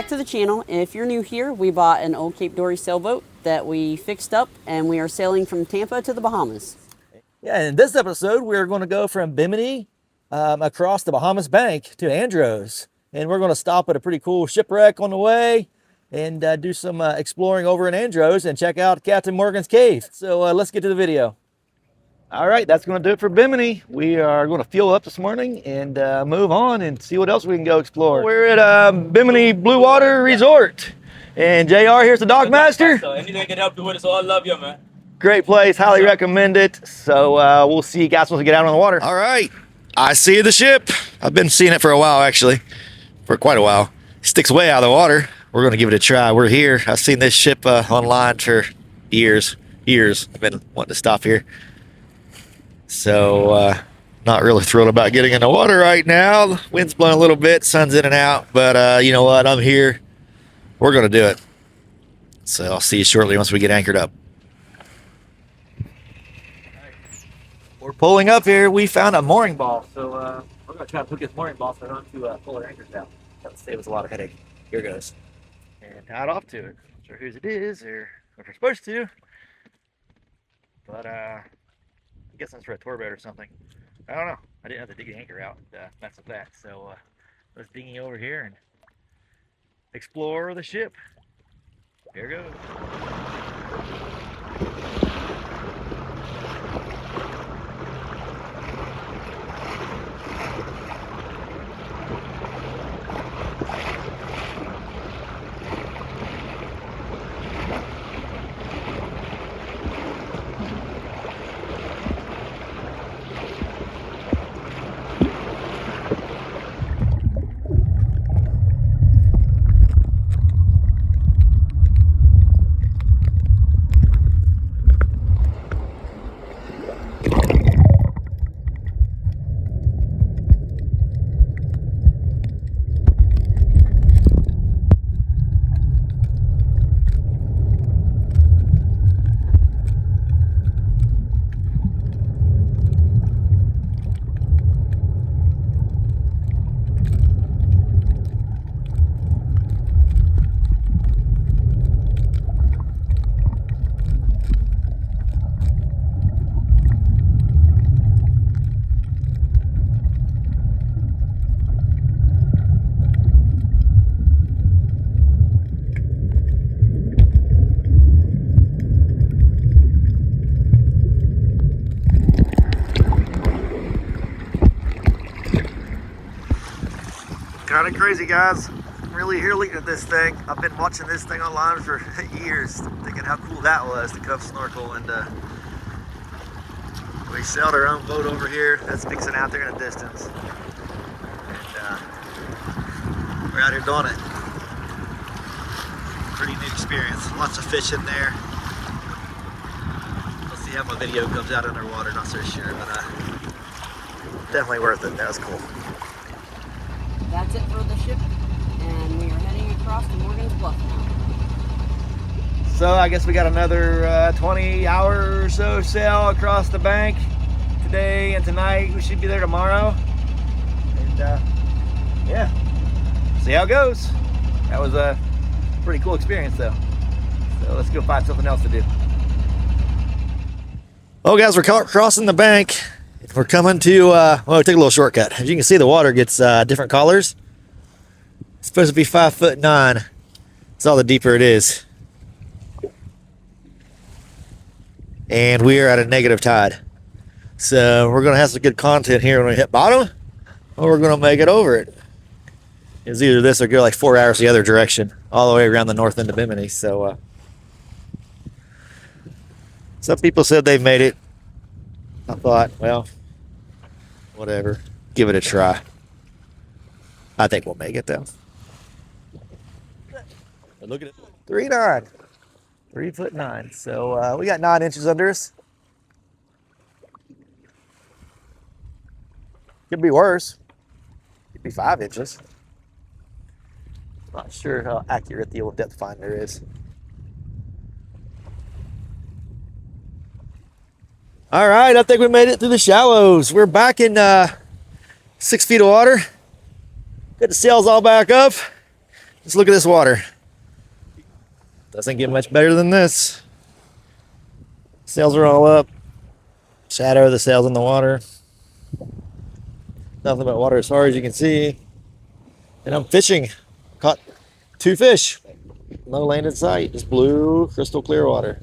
back to the channel. If you're new here, we bought an old Cape Dory sailboat that we fixed up, and we are sailing from Tampa to the Bahamas. Yeah, in this episode, we're going to go from Bimini across the Bahamas bank to Andros. And we're going to stop at a pretty cool shipwreck on the way and do some exploring over in Andros and check out Captain Morgan's cave. So let's get to the video. All right, that's going to do it for Bimini. We are going to fuel up this morning and move on and see what else we can go explore. We're at Bimini Blue Water Resort. And JR, here's the dock master. So anything I can help you with, it's all love you, man. Great place, highly recommend it. So we'll see you guys once we get out on the water. All right, I see the ship. I've been seeing it for a while, actually, for quite a while. It sticks way out of the water. We're going to give it a try. We're here. I've seen this ship online for years. I've been wanting to stop here. So not really thrilled about getting in the water right now. The wind's blowing a little bit, sun's in and out, but you know what? I'm here. We're going to do it. So I'll see you shortly once we get anchored up. We're pulling up here. We found a mooring ball. So we're going to try to hook this mooring ball so I don't have to pull our anchors out. That'll save us a lot of headache. Here goes. And tie it off to it. Not sure whose it is or if we're supposed to. But I guess that's for a tour boat or something. I don't know. I didn't have to dig the anchor out and mess with that. So let's dinghy over here and explore the ship. Here goes. Kind of crazy, guys. I'm really here looking at this thing. I've been watching this thing online for years, thinking how cool that was to come snorkel. And we sailed our own boat over here that's fixing out there in the distance. And we're out here doing it. Pretty neat experience. Lots of fish in there. We'll see how my video comes out underwater. Not so sure, but definitely worth it. That was cool. That's it for the ship, and we are heading across to Morgan's Bluff now. So I guess we got another 20 hour or so sail across the bank today and tonight. We should be there tomorrow. And yeah, see how it goes. That was a pretty cool experience though. So let's go find something else to do. Oh guys, we're crossing the bank. We're coming to, well, we take a little shortcut. As you can see, the water gets different colors. It's supposed to be 5'9". That's all the deeper it is. And we are at a negative tide. So we're going to have some good content here when we hit bottom, or we're going to make it over it. It's either this or go like 4 hours the other direction, all the way around the north end of Bimini. So some people said they've made it. I thought, well, whatever, give it a try. I think we'll make it though. Look at it. 3'9", 3'9". So we got 9 inches under us. Could be worse. Could be 5 inches. Not sure how accurate the old depth finder is. All right, I think we made it through the shallows. We're back in 6 feet of water. Got the sails all back up. Let's look at this water. Doesn't get much better than this. Sails are all up. Shadow of the sails in the water. Nothing but water as far as you can see. And I'm fishing. Caught 2 fish. No land in sight. Just blue, crystal clear water.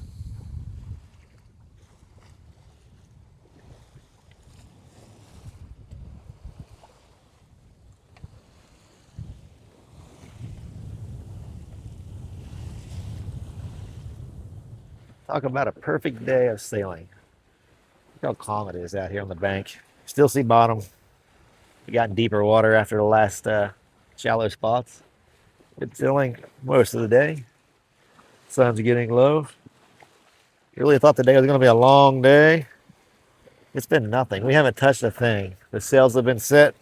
Talk about a perfect day of sailing. Look how calm it is out here on the bank. Still see bottom. We got in deeper water after the last shallow spots. Good sailing most of the day. Sun's getting low. Really thought the day was going to be a long day. It's been nothing. We haven't touched a thing. The sails have been set.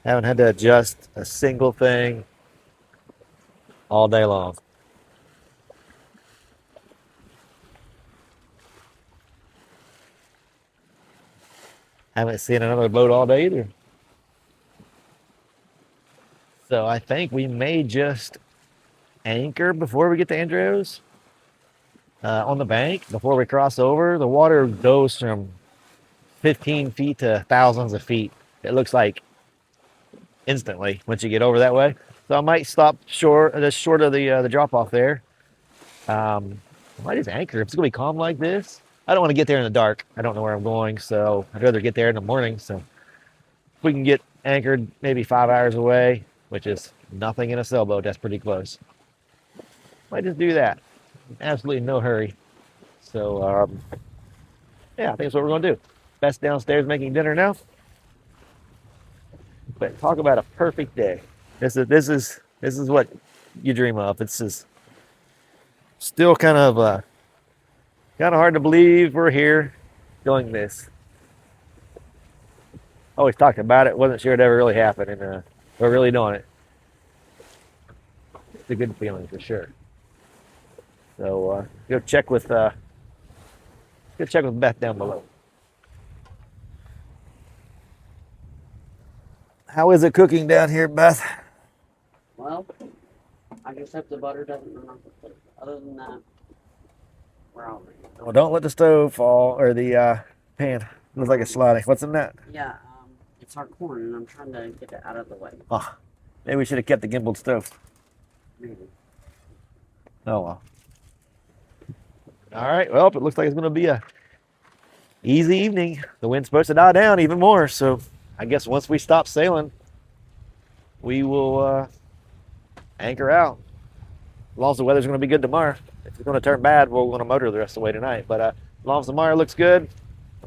Haven't had to adjust a single thing all day long. Haven't seen another boat all day either. So I think we may just anchor before we get to Andros on the bank before we cross over. The water goes from 15 feet to thousands of feet. It looks like instantly once you get over that way. So I might stop short of the drop off there. I might just anchor. If it's gonna be calm like this, I don't want to get there in the dark. I don't know where I'm going, so I'd rather get there in the morning. So if we can get anchored maybe 5 hours away, which is nothing in a sailboat, that's pretty close. Might just do that. Absolutely no hurry. So yeah, I think that's what we're gonna do. Best downstairs making dinner now. But talk about a perfect day. This is what you dream of. It's just still kind of hard to believe we're here doing this. Always talked about it. Wasn't sure it ever really happened, and we're really doing it. It's a good feeling for sure. So go check with Beth down below. How is it cooking down here, Beth? Well, I just hope the butter doesn't run off the plate. Other than that, we're all ready. Well, don't let the stove fall or the pan. Looks like it's sliding. What's in that? Yeah, it's our corn, and I'm trying to get it out of the way. Oh, maybe we should have kept the gimbaled stove. Maybe. Oh well. All right. Well, it looks like it's going to be a easy evening. The wind's supposed to die down even more, so I guess once we stop sailing, we will anchor out. As long as the weather's going to be good tomorrow. If it's going to turn bad, we're going to motor the rest of the way tonight. But as long as tomorrow looks good,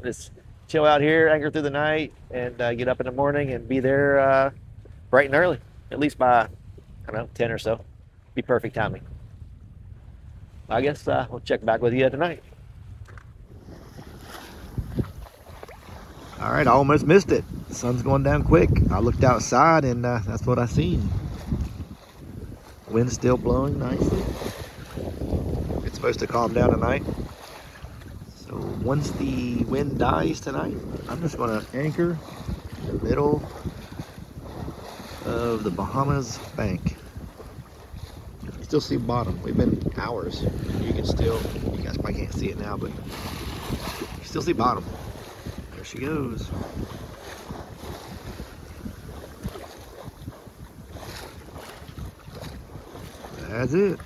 just chill out here, anchor through the night, and get up in the morning and be there bright and early. At least by, I don't know, 10 or so. Be perfect timing. I guess we'll check back with you tonight. All right, I almost missed it. The sun's going down quick. I looked outside and that's what I seen. Wind's still blowing nicely. It's supposed to calm down tonight. So once the wind dies tonight, I'm just gonna anchor in the middle of the Bahamas bank. You still see bottom. We've been hours. You guys probably can't see it now, but you still see bottom. There she goes. That's it.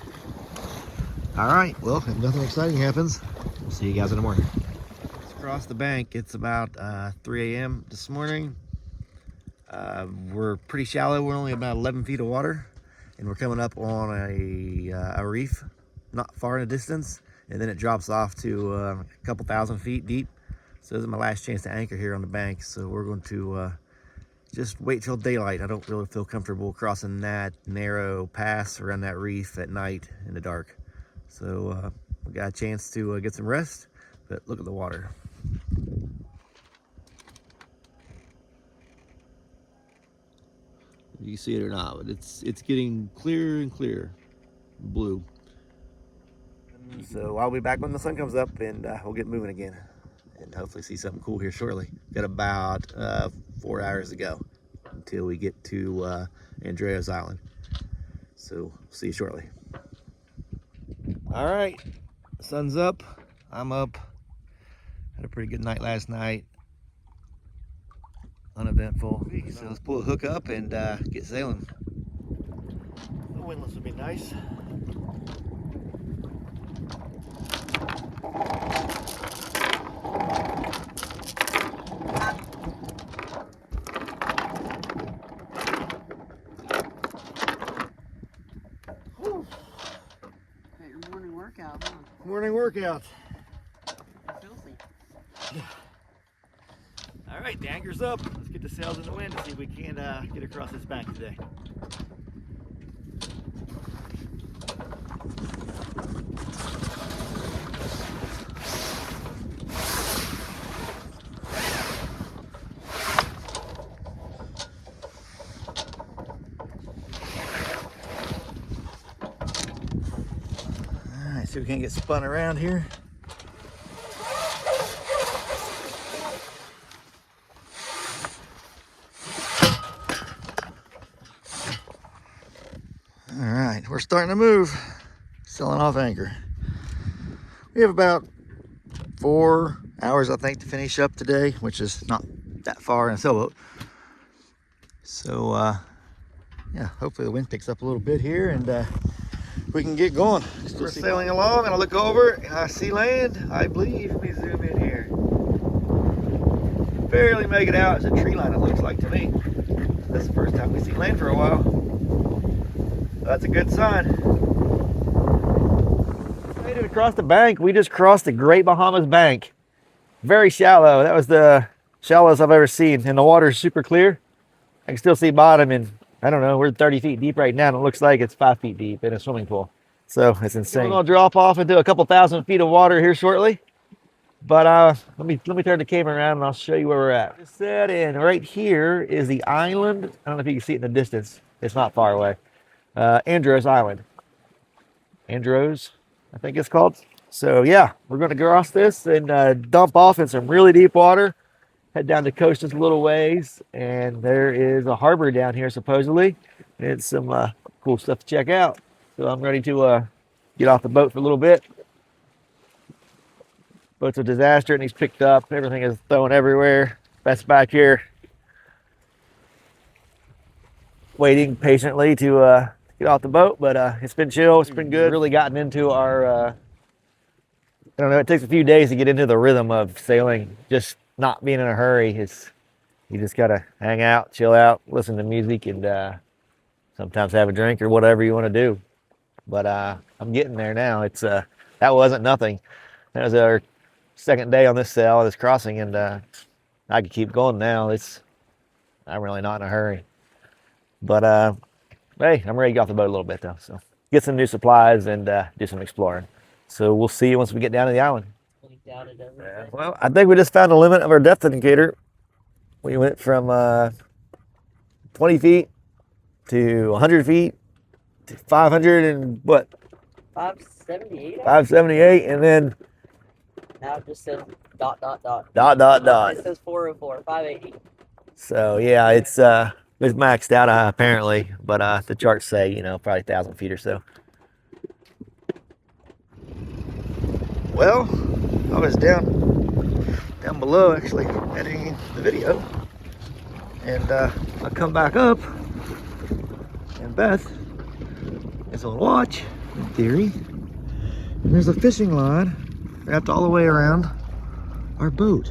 All right, well, if nothing exciting happens, we'll see you guys in the morning. Let's cross the bank. It's about 3 a.m. this morning. We're pretty shallow. We're only about 11 feet of water, and we're coming up on a reef not far in the distance, and then it drops off to a couple thousand feet deep. So this is my last chance to anchor here on the bank, so we're going to just wait till daylight. I don't really feel comfortable crossing that narrow pass around that reef at night in the dark. So we got a chance to get some rest, but look at the water. You see it or not, but it's getting clearer and clearer blue. So I'll be back when the sun comes up, and we'll get moving again and hopefully see something cool here shortly. Got about 4 hours to go. until we get to Andros Island. So see you shortly. All right, sun's up, I'm up. Had a pretty good night last night. Uneventful. So let's pull a hook up and get sailing. The windlass would be nice. Morning workout, huh? Morning workout. Filthy. All right, the anchor's up. Let's get the sails in the wind to see if we can get across this bank today. All right, see if we can't get spun around here. All right, we're starting to move, selling off anchor. We have about 4 hours, I think, to finish up today, which is not that far in a sailboat. So, yeah, hopefully the wind picks up a little bit here and we can get going. We're sailing along and I look over and I see land, I believe. Let me zoom in here. Barely make it out. It's a tree line, it looks like to me. That's the first time we see land for a while. That's a good sign. Made it across the bank. We just crossed the Great Bahamas Bank. Very shallow. That was the shallowest I've ever seen. And the water's super clear. I can still see bottom, and I don't know, we're 30 feet deep right now, and it looks like it's 5 feet deep in a swimming pool. So it's insane. We're gonna drop off into a couple thousand feet of water here shortly. But let me turn the camera around and I'll show you where we're at. Just set in. Right here is the island. I don't know if you can see it in the distance. It's not far away. Andros Island. Andros, I think it's called. So yeah, we're going to cross this and dump off in some really deep water. Head down the coast just a little ways, and there is a harbor down here supposedly. It's some cool stuff to check out. So I'm ready to get off the boat for a little bit. Boat's a disaster, and he's picked up. Everything is thrown everywhere. That's back here, waiting patiently to get off the boat, but it's been chill. It's been good. Really gotten into our, I don't know, it takes a few days to get into the rhythm of sailing, just not being in a hurry. You just got to hang out, chill out, listen to music, and sometimes have a drink or whatever you want to do. But I'm getting there now. It's that wasn't nothing. That was our second day on this sail, this crossing, and I could keep going now. I'm really not in a hurry. But hey, I'm ready to get off the boat a little bit though. So get some new supplies and do some exploring. So we'll see you once we get down to the island. Yeah, well, I think we just found the limit of our depth indicator. We went from 20 feet to 100 feet to 500 and what? 578. 578, and then Now it just says ... It says 404, 580. So yeah, it's maxed out apparently, but the charts say, probably 1,000 feet or so. Well, I was down below actually editing the video, and I come back up, and Beth is on watch in theory, and there's a fishing line wrapped all the way around our boat.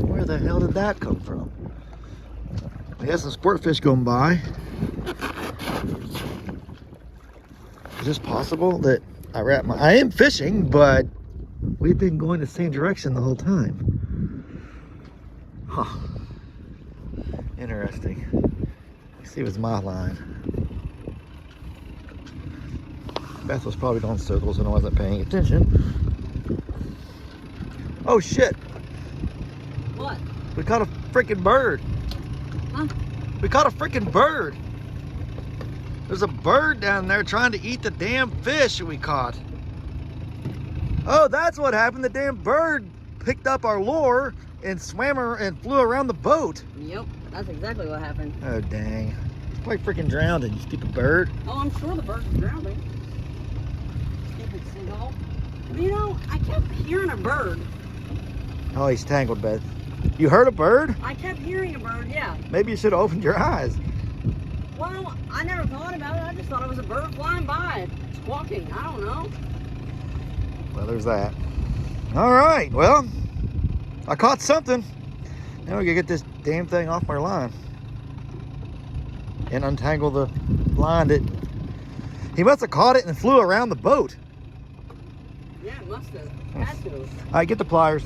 Where the hell did that come from? We had some sport fish going by. Is this possible that I am fishing, but we've been going the same direction the whole time. Huh. Interesting. Let's see if it's my line. Beth was probably going circles and I wasn't paying attention. Oh shit. What? We caught a freaking bird. Huh? We caught a freaking bird. There's a bird down there trying to eat the damn fish we caught. Oh, that's what happened. The damn bird picked up our lure and swam her and flew around the boat. Yep. That's exactly what happened. Oh, dang. Probably freaking drowned, you stupid bird. Oh, I'm sure the bird was drowning. Stupid seagull. You know, I kept hearing a bird. Oh, he's tangled, Beth. You heard a bird? I kept hearing a bird, yeah. Maybe you should have opened your eyes. Well, I never thought about it. I just thought it was a bird flying by, squawking. I don't know. Well, there's that. All right, well, I caught something. Now we gotta get this damn thing off my line and untangle the line that he must have caught it and flew around the boat. Yeah, it must have. Had to. All right, get the pliers.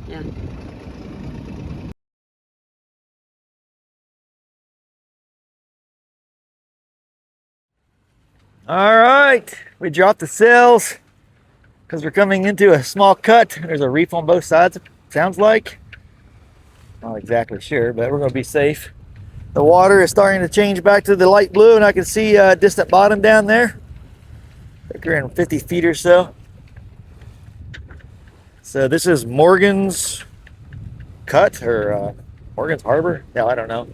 Yeah. All right, we dropped the sails because we're coming into a small cut. There's a reef on both sides, it sounds like. Not exactly sure, but we're gonna be safe. The water is starting to change back to the light blue, and I can see a distant bottom down there. I think we're in 50 feet or so. So this is Morgan's Cut, or Morgan's Harbor? No, I don't know.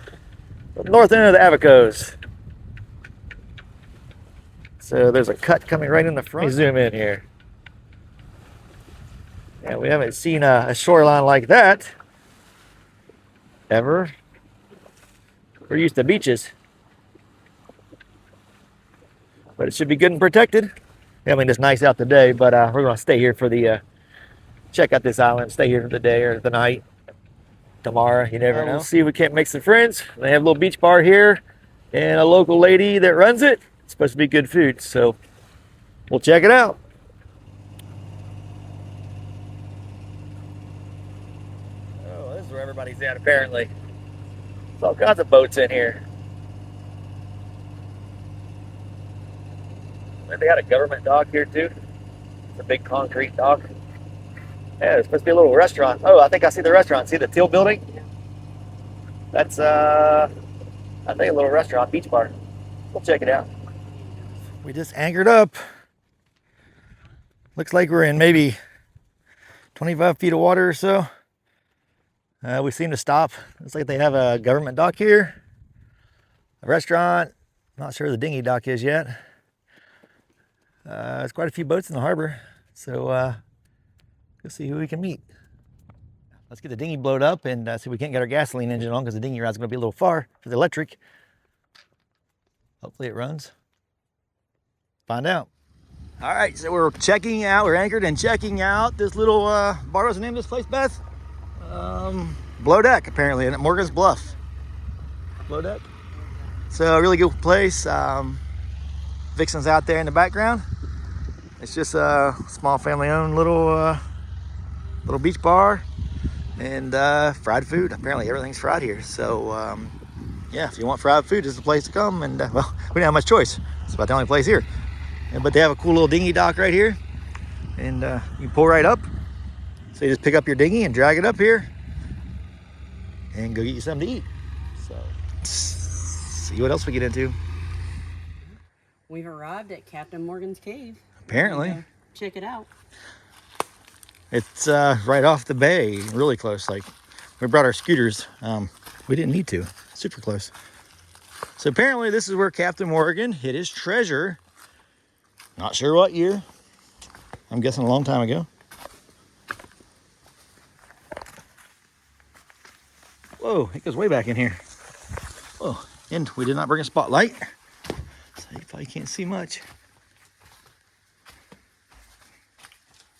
The north end of the Avocos. So there's a cut coming right in the front. Let me zoom in here. Yeah, we haven't seen a shoreline like that ever. We're used to beaches, but it should be good and protected. I mean, it's nice out today, but we're gonna stay here for the check out this island. Stay here for the day or the night. Tomorrow, you never know. We'll see if we can't make some friends. They have a little beach bar here, and a local lady that runs it. It's supposed to be good food, so we'll check it out. Oh, this is where everybody's at, apparently. There's all kinds of boats in here. And they got a government dock here, too. It's a big concrete dock. Yeah, there's supposed to be a little restaurant. Oh, I think I see the restaurant. See the teal building? That's, I think, a little restaurant, beach bar. We'll check it out. We just anchored up. Looks like we're in maybe 25 feet of water or so. We seem to stop. Looks like they have a government dock here. A restaurant. Not sure the dinghy dock is yet. There's quite a few boats in the harbor. So let's see who we can meet. Let's get the dinghy blowed up and see if we can't get our gasoline engine on, because the dinghy ride's going to be a little far for the electric. Hopefully it runs. Find out. All right, so we're checking out. We're anchored and checking out this little bar. What's the name of this place, Beth? Blow Deck, apparently, at Morgan's Bluff. Blow Deck. So a really good place. Vixen's out there in the background. It's just a small family-owned little beach bar and fried food. Apparently everything's fried here. So yeah, if you want fried food, this is the place to come. And well, we don't have much choice. It's about the only place here. But they have a cool little dinghy dock right here, and you pull right up. So you just pick up your dinghy and drag it up here and go get you something to eat. So see what else we get into. We've arrived at Captain Morgan's Cave. Apparently. Check it out. It's right off the bay, really close. Like, we brought our scooters. We didn't need to. Super close. So apparently this is where Captain Morgan hid his treasure. Not sure what year. I'm guessing a long time ago. Whoa, it goes way back in here. Whoa, and we did not bring a spotlight, so you probably can't see much.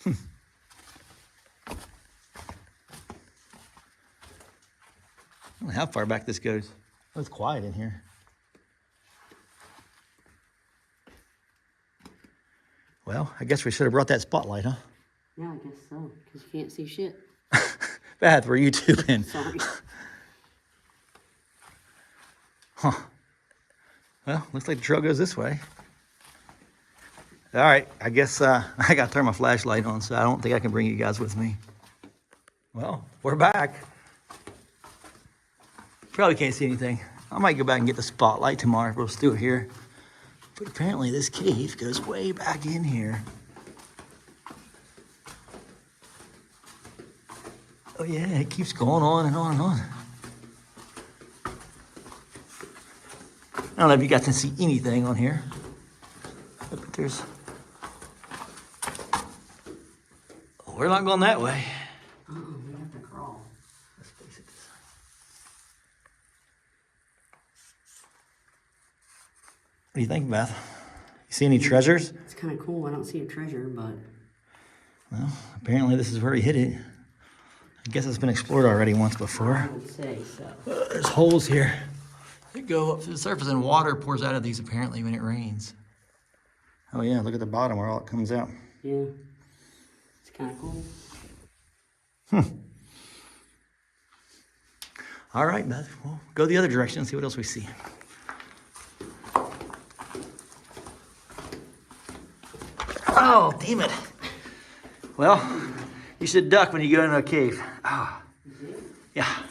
I don't know how far back this goes. Oh, it's quiet in here. Well, I guess we should have brought that spotlight, huh? Yeah, I guess so, because you can't see shit. Beth, we're YouTubing. Sorry. Huh. Well, looks like the trail goes this way. All right, I guess I got to turn my flashlight on, so I don't think I can bring you guys with me. Well, we're back. Probably can't see anything. I might go back and get the spotlight tomorrow. We'll do it here. But apparently this cave goes way back in here. Oh yeah, it keeps going on and on and on. I don't know if you guys can see anything on here, but there's. Oh, we're not going that way. We have to crawl. Let's face it. What do you think, Beth? You see any treasures? It's kind of cool. I don't see a treasure, but Well, apparently this is where he hid it. I guess it's been explored already once I before. would say so. There's holes here. They go up to the surface and water pours out of these apparently when it rains. Oh yeah, look at the bottom where all it comes out. Yeah. It's kind of cool. All right, Beth, we'll go the other direction and see what else we see. Oh, damn it. Well, you should duck when you go into a cave. Ah, yeah.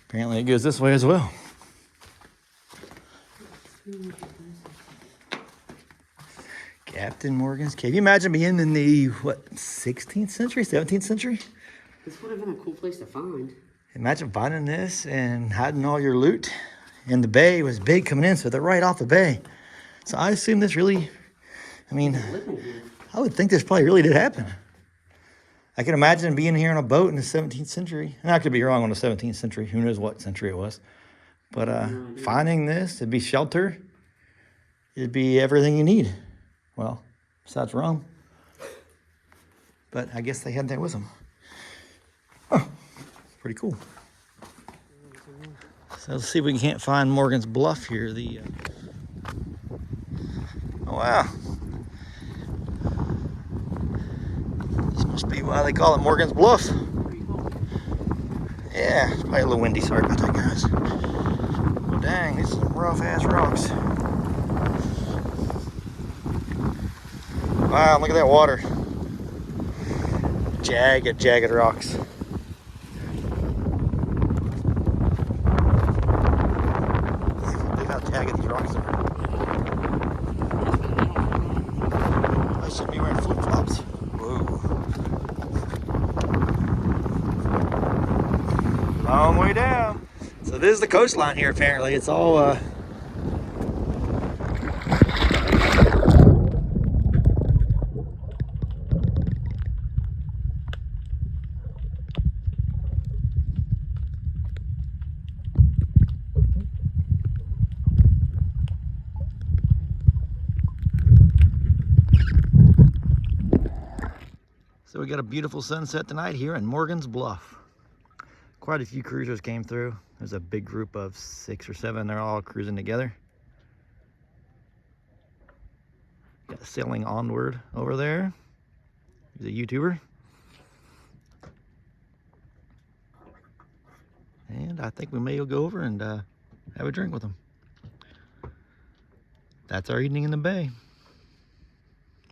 Apparently it goes this way as well. Captain Morgan's Cave. You imagine being in the, what, 16th century, 17th century? This would have been a cool place to find. Imagine finding this and hiding all your loot. And the bay was big coming in, so they're right off the bay. So I assume this really, I mean, Living here. I would think this probably really did happen. I can imagine being here on a boat in the 17th century. And I could be wrong on the 17th century. Who knows what century it was. But finding this, it'd be shelter. It'd be everything you need. Well, besides rum. But I guess they had that with them. Oh, pretty cool. So let's see if we can't find Morgan's Bluff here. Oh, wow. This must be why they call it Morgan's Bluff. Yeah, it's probably a little windy. Sorry about that, guys. Oh, dang, these are some rough-ass rocks. Wow, look at that water. Jagged rocks. Look how jagged these rocks are. I should be wearing flip-flops. Whoa. Long way down. So this is the coastline here, apparently. It's all, So we got a beautiful sunset tonight here in Morgan's Bluff. Quite a few cruisers came through. There's a big group of 6 or 7. They're all cruising together. Got Sailing Onward over there. He's a YouTuber. And I think we may go over and have a drink with him. That's our evening in the bay.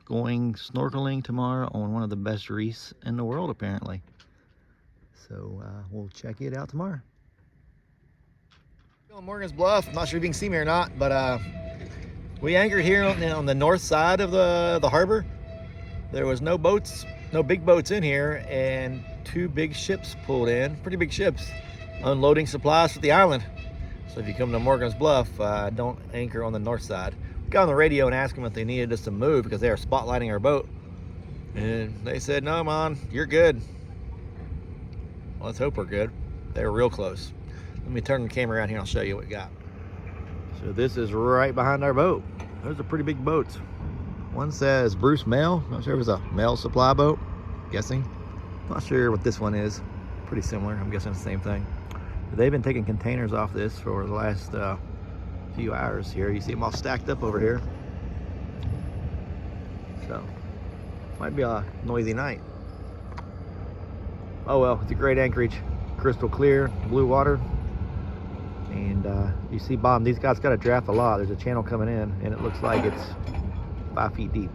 Going snorkeling tomorrow on one of the best reefs in the world, apparently. So we'll check it out tomorrow. On Morgan's Bluff, I'm not sure if you can see me or not, but we anchored here on the north side of the harbor. There was no boats, no big boats in here, and 2 big ships pulled in, pretty big ships, unloading supplies for the island. So if you come to Morgan's Bluff, don't anchor on the north side. Got on the radio and asked them if they needed us to move because they were spotlighting our boat. And they said, no, man, you're good. Well, let's hope we're good. They were real close. Let me turn the camera around here and I'll show you what we got. So this is right behind our boat. Those are pretty big boats. One says Bruce Mail. Not sure if it's a mail supply boat. Guessing. Not sure what this one is. Pretty similar. I'm guessing it's the same thing. They've been taking containers off this for the last few hours here. You see them all stacked up over here. So might be a noisy night. Oh well, it's a great anchorage. Crystal clear, blue water. And you see bottom, these guys got to draft a lot. There's a channel coming in and it looks like it's 5 feet deep.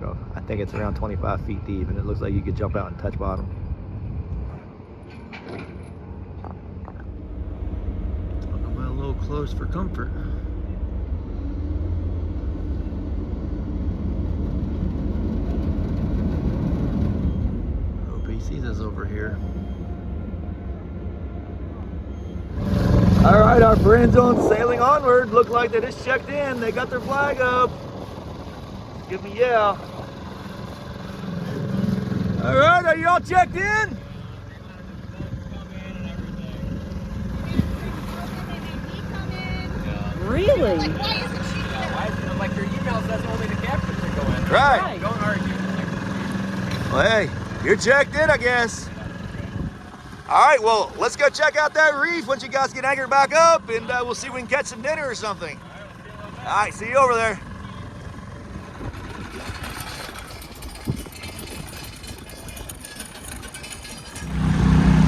So I think it's around 25 feet deep and it looks like you could jump out and touch bottom. close for comfort. Hope he sees us over here. All right, our friends on Sailing Onward look like they just checked in. They got their flag up. Give me yeah. All right, are y'all checked in? Really? Like your email says only the captains are going. Right. Don't argue. Well, hey, you're checked in, I guess. All right, well, let's go check out that reef once you guys get anchored back up, and we'll see if we can catch some dinner or something. All right, see you over there.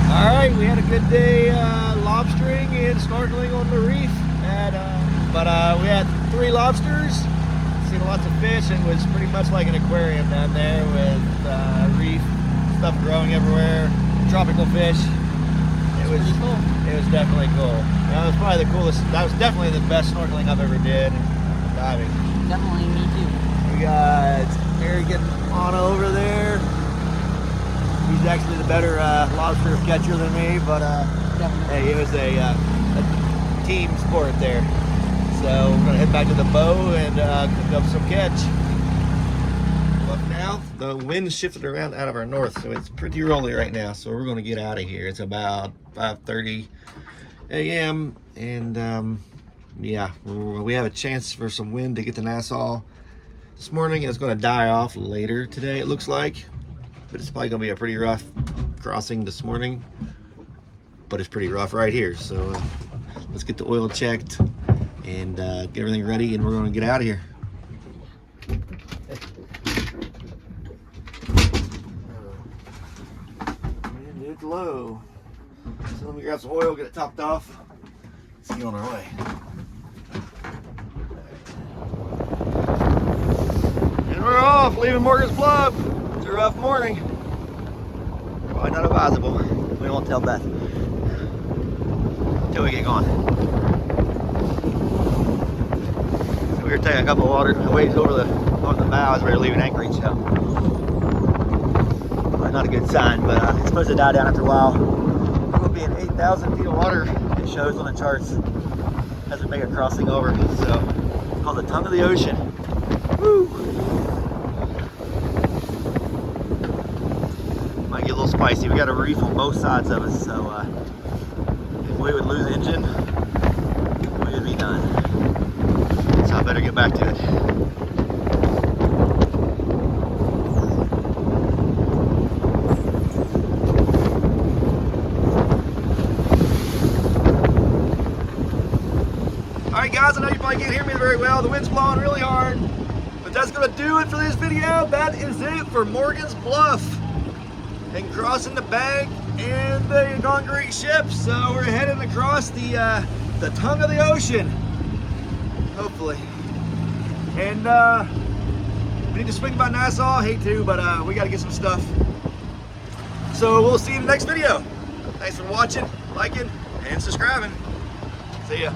All right, we had a good day lobstering and snorkeling on the reef. We had 3 lobsters, seen lots of fish, and was pretty much like an aquarium down there with reef stuff growing everywhere, tropical fish. It was cool. It was definitely cool. That was probably the coolest. That was definitely the best snorkeling I've ever did. Diving. Definitely me too. We got Harry getting on over there. He's actually the better lobster catcher than me, but hey, it was a team sport there. So we're gonna head back to the bow and cook up some catch. But now the wind shifted around out of our north, so it's pretty rolly right now. So we're gonna get out of here. It's about 5:30 a.m. and yeah, we have a chance for some wind to get to Nassau this morning. It's gonna die off later today, it looks like. But it's probably gonna be a pretty rough crossing this morning. But it's pretty rough right here. So let's get the oil checked and get everything ready, and we're gonna get out of here. And it's low. So let me grab some oil, get it topped off. Let's get on our way. And we're off, leaving Morgan's Bluff. It's a rough morning. Probably not advisable. We won't tell Beth until we get going. So we were taking a couple of waves over the bow as we were leaving anchorage. So probably not a good sign, but it's supposed to die down after a while. We'll be in 8,000 feet of water. It shows on the charts as we make a crossing over. So it's called the tongue of the ocean. Woo! Might get a little spicy. We got a reef on both sides of us, so if we would lose engine, we would be done. So I better get back to it. Alright guys, I know you probably can't hear me very well. The wind's blowing really hard. But that's going to do it for this video. That is it for Morgan's Bluff and crossing the bank and the concrete ship. So we're heading across the tongue of the ocean, hopefully. And we need to swing by Nassau. I hate to, but we got to get some stuff. So we'll see you in the next video. Thanks for watching, liking, and subscribing. See ya.